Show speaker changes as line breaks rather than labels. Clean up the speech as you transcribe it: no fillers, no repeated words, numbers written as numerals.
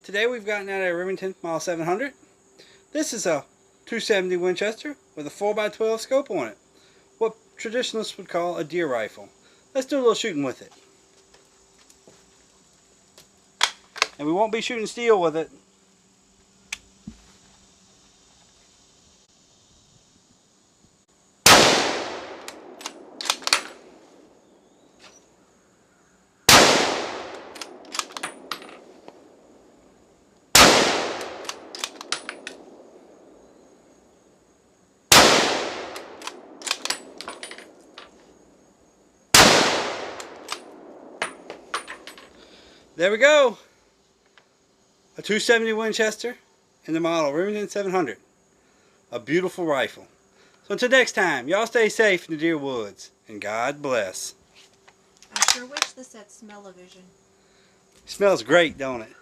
Today we've gotten out a Remington Model 700. This is a 270 Winchester with a 4x12 scope on it. What traditionalists would call a deer rifle. Let's do a little shooting with it. And we won't be shooting steel with it. There we go. A 270 Winchester in the model Remington 700. A beautiful rifle. So until next time, y'all stay safe in the deer woods. And God bless.
I sure wish this had smell-o-vision.
Smells great, don't it?